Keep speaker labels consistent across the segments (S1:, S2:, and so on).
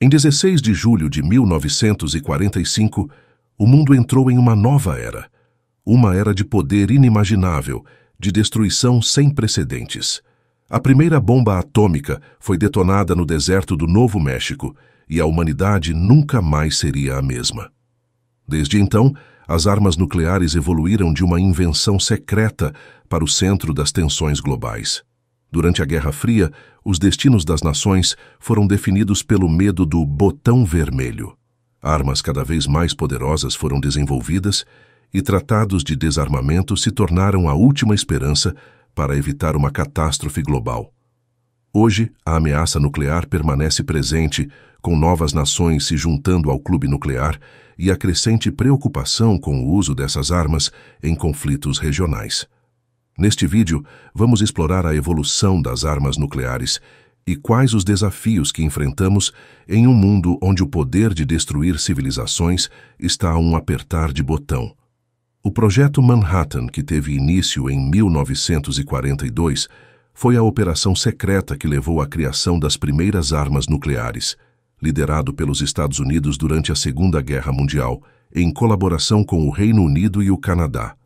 S1: Em 16 de julho de 1945, o mundo entrou em uma nova era. Uma era de poder inimaginável, de destruição sem precedentes. A primeira bomba atômica foi detonada no deserto do Novo México e a humanidade nunca mais seria a mesma. Desde então, as armas nucleares evoluíram de uma invenção secreta para o centro das tensões globais. Durante a Guerra Fria, os destinos das nações foram definidos pelo medo do botão vermelho. Armas cada vez mais poderosas foram desenvolvidas e tratados de desarmamento se tornaram a última esperança para evitar uma catástrofe global. Hoje, a ameaça nuclear permanece presente, com novas nações se juntando ao clube nuclear e a crescente preocupação com o uso dessas armas em conflitos regionais. Neste vídeo, vamos explorar a evolução das armas nucleares e quais os desafios que enfrentamos em um mundo onde o poder de destruir civilizações está a um apertar de botão. O Projeto Manhattan, que teve início em 1942, foi a operação secreta que levou à criação das primeiras armas nucleares, liderado pelos Estados Unidos durante a Segunda Guerra Mundial, em colaboração com o Reino Unido e o Canadá.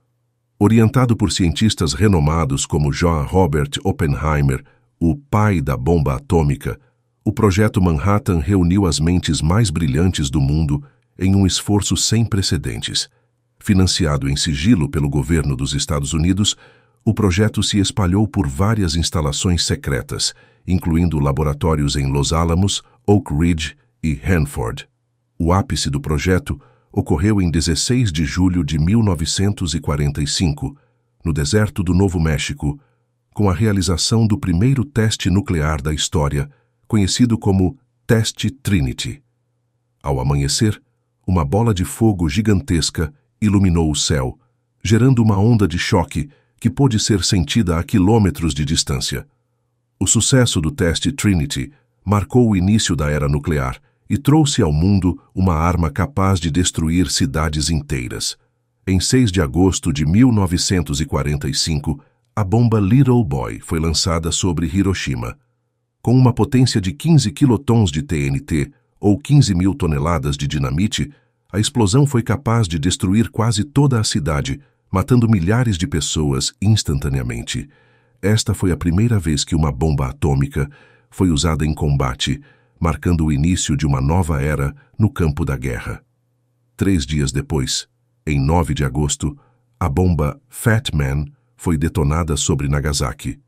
S1: Orientado por cientistas renomados como J. Robert Oppenheimer, o pai da bomba atômica, o Projeto Manhattan reuniu as mentes mais brilhantes do mundo em um esforço sem precedentes. Financiado em sigilo pelo governo dos Estados Unidos, o projeto se espalhou por várias instalações secretas, incluindo laboratórios em Los Alamos, Oak Ridge e Hanford. O ápice do projeto ocorreu em 16 de julho de 1945, no deserto do Novo México, com a realização do primeiro teste nuclear da história, conhecido como Teste Trinity. Ao amanhecer, uma bola de fogo gigantesca iluminou o céu, gerando uma onda de choque que pôde ser sentida a quilômetros de distância. O sucesso do teste Trinity marcou o início da era nuclear e trouxe ao mundo uma arma capaz de destruir cidades inteiras. Em 6 de agosto de 1945, a bomba Little Boy foi lançada sobre Hiroshima. Com uma potência de 15 quilotons de TNT, ou 15 mil toneladas de dinamite, a explosão foi capaz de destruir quase toda a cidade, matando milhares de pessoas instantaneamente. Esta foi a primeira vez que uma bomba atômica foi usada em combate, marcando o início de uma nova era no campo da guerra. 3 dias depois, em 9 de agosto, a bomba Fat Man foi detonada sobre Nagasaki.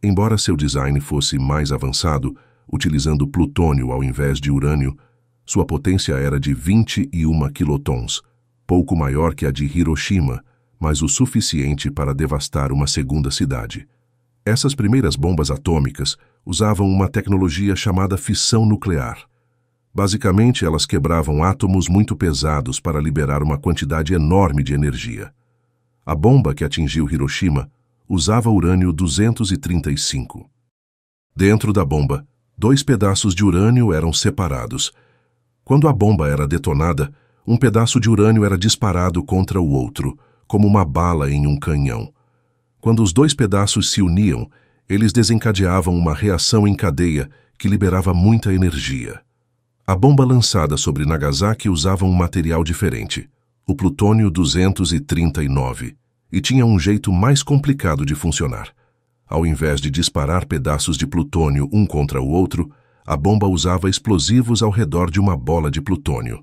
S1: Embora seu design fosse mais avançado, utilizando plutônio ao invés de urânio, sua potência era de 21 quilotons, pouco maior que a de Hiroshima, mas o suficiente para devastar uma segunda cidade. Essas primeiras bombas atômicas usavam uma tecnologia chamada fissão nuclear. Basicamente, elas quebravam átomos muito pesados para liberar uma quantidade enorme de energia. A bomba que atingiu Hiroshima usava urânio-235. Dentro da bomba, 2 pedaços de urânio eram separados. Quando a bomba era detonada, um pedaço de urânio era disparado contra o outro, como uma bala em um canhão. Quando os 2 pedaços se uniam, eles desencadeavam uma reação em cadeia que liberava muita energia. A bomba lançada sobre Nagasaki usava um material diferente, o plutônio-239, e tinha um jeito mais complicado de funcionar. Ao invés de disparar pedaços de plutônio um contra o outro, a bomba usava explosivos ao redor de uma bola de plutônio.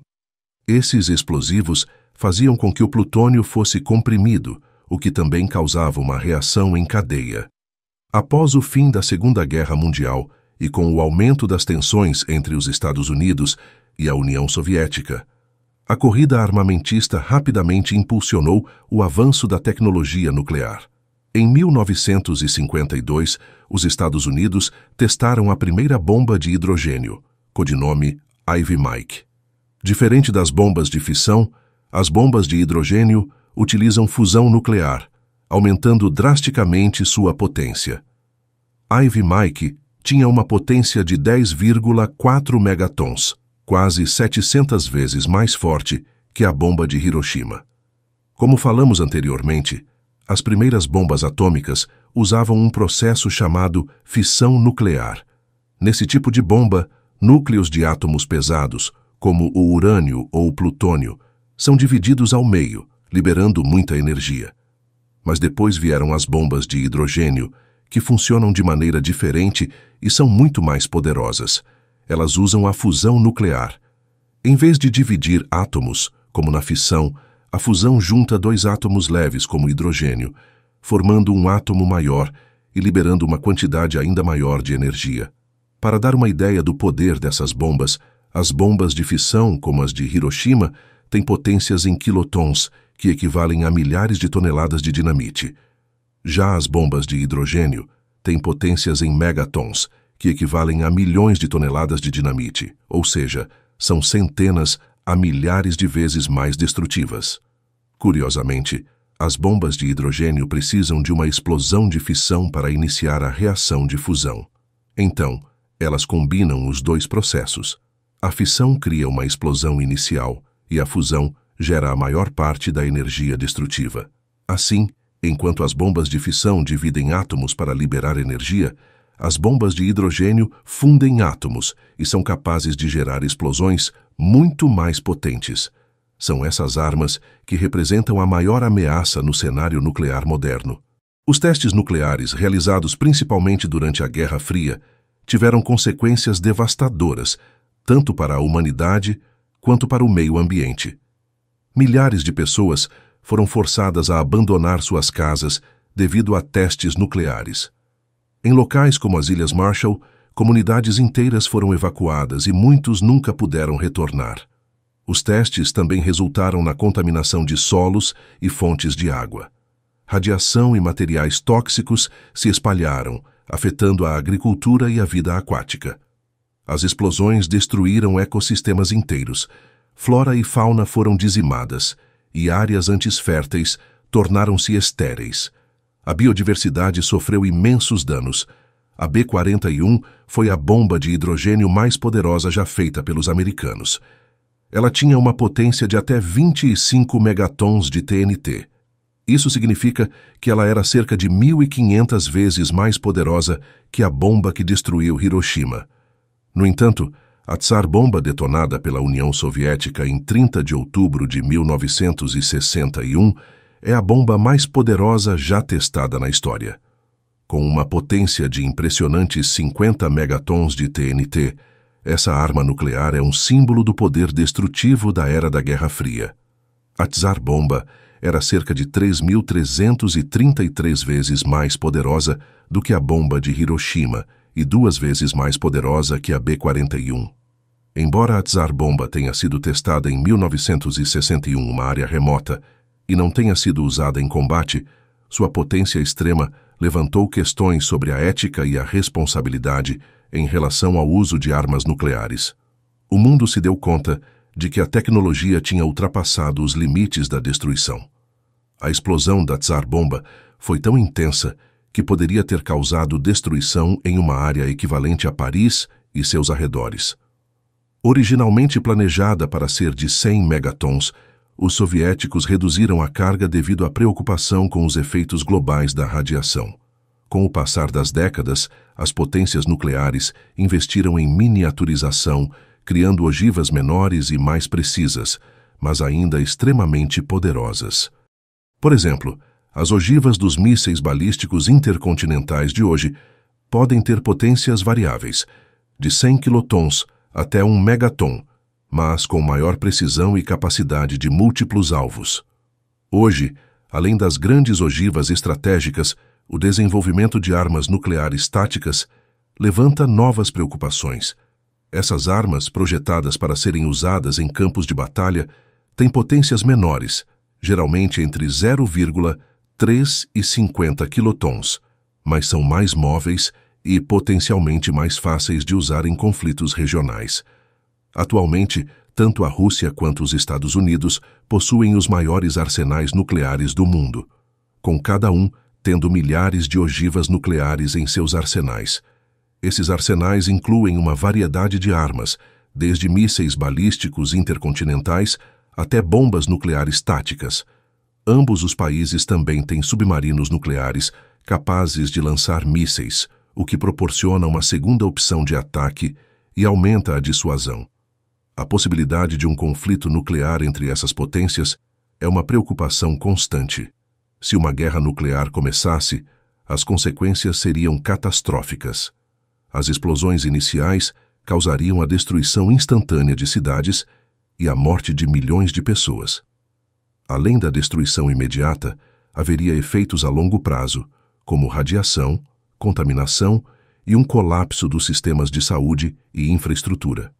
S1: Esses explosivos faziam com que o plutônio fosse comprimido, o que também causava uma reação em cadeia. Após o fim da Segunda Guerra Mundial e com o aumento das tensões entre os Estados Unidos e a União Soviética, a corrida armamentista rapidamente impulsionou o avanço da tecnologia nuclear. Em 1952, os Estados Unidos testaram a primeira bomba de hidrogênio, codinome Ivy Mike. Diferente das bombas de fissão, as bombas de hidrogênio utilizam fusão nuclear, aumentando drasticamente sua potência. Ivy Mike tinha uma potência de 10,4 megatons, quase 700 vezes mais forte que a bomba de Hiroshima. Como falamos anteriormente, as primeiras bombas atômicas usavam um processo chamado fissão nuclear. Nesse tipo de bomba, Núcleos de átomos pesados, como o urânio ou o plutônio, são divididos ao meio, liberando muita energia. Mas depois vieram as bombas de hidrogênio, que funcionam de maneira diferente e são muito mais poderosas. Elas usam a fusão nuclear. Em vez de dividir átomos, como na fissão, a fusão junta dois átomos leves, como hidrogênio, formando um átomo maior e liberando uma quantidade ainda maior de energia. Para dar uma ideia do poder dessas bombas, as bombas de fissão, como as de Hiroshima, têm potências em quilotons, que equivalem a milhares de toneladas de dinamite. Já as bombas de hidrogênio têm potências em megatons, que equivalem a milhões de toneladas de dinamite, ou seja, são centenas a milhares de vezes mais destrutivas. Curiosamente, as bombas de hidrogênio precisam de uma explosão de fissão para iniciar a reação de fusão. Então, elas combinam os dois processos. A fissão cria uma explosão inicial e a fusão gera a maior parte da energia destrutiva. Assim, enquanto as bombas de fissão dividem átomos para liberar energia, as bombas de hidrogênio fundem átomos e são capazes de gerar explosões muito mais potentes. São essas armas que representam a maior ameaça no cenário nuclear moderno. Os testes nucleares, realizados principalmente durante a Guerra Fria, tiveram consequências devastadoras, tanto para a humanidade quanto para o meio ambiente. Milhares de pessoas foram forçadas a abandonar suas casas devido a testes nucleares. Em locais como as Ilhas Marshall, comunidades inteiras foram evacuadas e muitos nunca puderam retornar. Os testes também resultaram na contaminação de solos e fontes de água. Radiação e materiais tóxicos se espalharam, afetando a agricultura e a vida aquática. As explosões destruíram ecossistemas inteiros, flora e fauna foram dizimadas, e áreas antes férteis tornaram-se estéreis. A biodiversidade sofreu imensos danos. A B-41 foi a bomba de hidrogênio mais poderosa já feita pelos americanos. Ela tinha uma potência de até 25 megatons de TNT. Isso significa que ela era cerca de 1.500 vezes mais poderosa que a bomba que destruiu Hiroshima. No entanto, a Tsar Bomba detonada pela União Soviética em 30 de outubro de 1961 é a bomba mais poderosa já testada na história. Com uma potência de impressionantes 50 megatons de TNT, essa arma nuclear é um símbolo do poder destrutivo da era da Guerra Fria. A Tsar Bomba era cerca de 3.333 vezes mais poderosa do que a bomba de Hiroshima e 2 vezes mais poderosa que a B-41. Embora a Tsar Bomba tenha sido testada em 1961 em uma área remota e não tenha sido usada em combate, sua potência extrema levantou questões sobre a ética e a responsabilidade em relação ao uso de armas nucleares. O mundo se deu conta de que a tecnologia tinha ultrapassado os limites da destruição. A explosão da Tsar Bomba foi tão intensa que poderia ter causado destruição em uma área equivalente a Paris e seus arredores. Originalmente planejada para ser de 100 megatons, os soviéticos reduziram a carga devido à preocupação com os efeitos globais da radiação. Com o passar das décadas, as potências nucleares investiram em miniaturização, criando ogivas menores e mais precisas, mas ainda extremamente poderosas. Por exemplo, as ogivas dos mísseis balísticos intercontinentais de hoje podem ter potências variáveis, de 100 quilotons até 1 megaton, mas com maior precisão e capacidade de múltiplos alvos. Hoje, além das grandes ogivas estratégicas, o desenvolvimento de armas nucleares táticas levanta novas preocupações. Essas armas, projetadas para serem usadas em campos de batalha, têm potências menores, geralmente entre 0,3 e 50 quilotons, mas são mais móveis e potencialmente mais fáceis de usar em conflitos regionais. Atualmente, tanto a Rússia quanto os Estados Unidos possuem os maiores arsenais nucleares do mundo, com cada um tendo milhares de ogivas nucleares em seus arsenais. Esses arsenais incluem uma variedade de armas, desde mísseis balísticos intercontinentais até bombas nucleares táticas. Ambos os países também têm submarinos nucleares capazes de lançar mísseis, o que proporciona uma segunda opção de ataque e aumenta a dissuasão. A possibilidade de um conflito nuclear entre essas potências é uma preocupação constante. Se uma guerra nuclear começasse, as consequências seriam catastróficas. As explosões iniciais causariam a destruição instantânea de cidades e a morte de milhões de pessoas. Além da destruição imediata, haveria efeitos a longo prazo, como radiação, contaminação e um colapso dos sistemas de saúde e infraestrutura.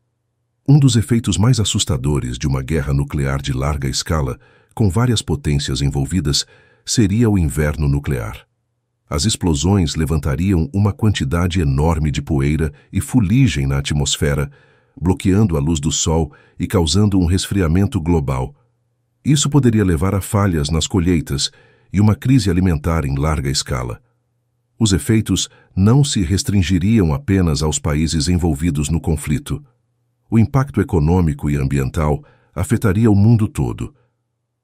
S1: Um dos efeitos mais assustadores de uma guerra nuclear de larga escala, com várias potências envolvidas, seria o inverno nuclear. As explosões levantariam uma quantidade enorme de poeira e fuligem na atmosfera, bloqueando a luz do Sol e causando um resfriamento global. Isso poderia levar a falhas nas colheitas e uma crise alimentar em larga escala. Os efeitos não se restringiriam apenas aos países envolvidos no conflito. O impacto econômico e ambiental afetaria o mundo todo,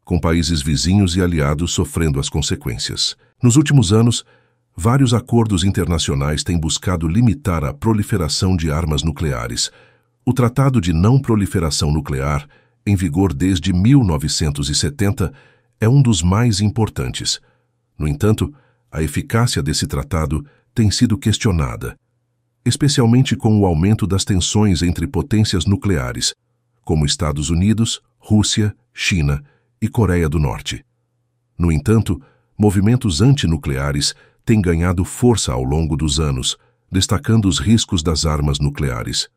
S1: com países vizinhos e aliados sofrendo as consequências. Nos últimos anos, vários acordos internacionais têm buscado limitar a proliferação de armas nucleares. O Tratado de Não Proliferação Nuclear, em vigor desde 1970, é um dos mais importantes. No entanto, a eficácia desse tratado tem sido questionada, especialmente com o aumento das tensões entre potências nucleares, como Estados Unidos, Rússia, China e Coreia do Norte. No entanto, movimentos antinucleares têm ganhado força ao longo dos anos, destacando os riscos das armas nucleares.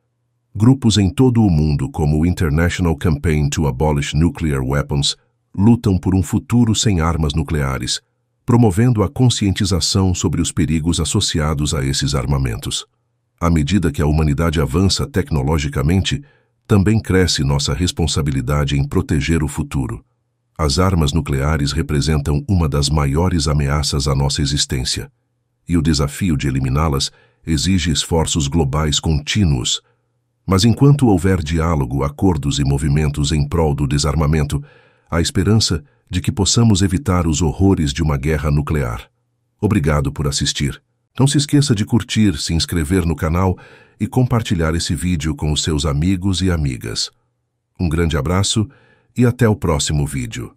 S1: Grupos em todo o mundo, como o International Campaign to Abolish Nuclear Weapons, lutam por um futuro sem armas nucleares, promovendo a conscientização sobre os perigos associados a esses armamentos. À medida que a humanidade avança tecnologicamente, também cresce nossa responsabilidade em proteger o futuro. As armas nucleares representam uma das maiores ameaças à nossa existência, e o desafio de eliminá-las exige esforços globais contínuos. Mas enquanto houver diálogo, acordos e movimentos em prol do desarmamento, há esperança de que possamos evitar os horrores de uma guerra nuclear. Obrigado por assistir. Não se esqueça de curtir, se inscrever no canal e compartilhar esse vídeo com os seus amigos e amigas. Um grande abraço e até o próximo vídeo.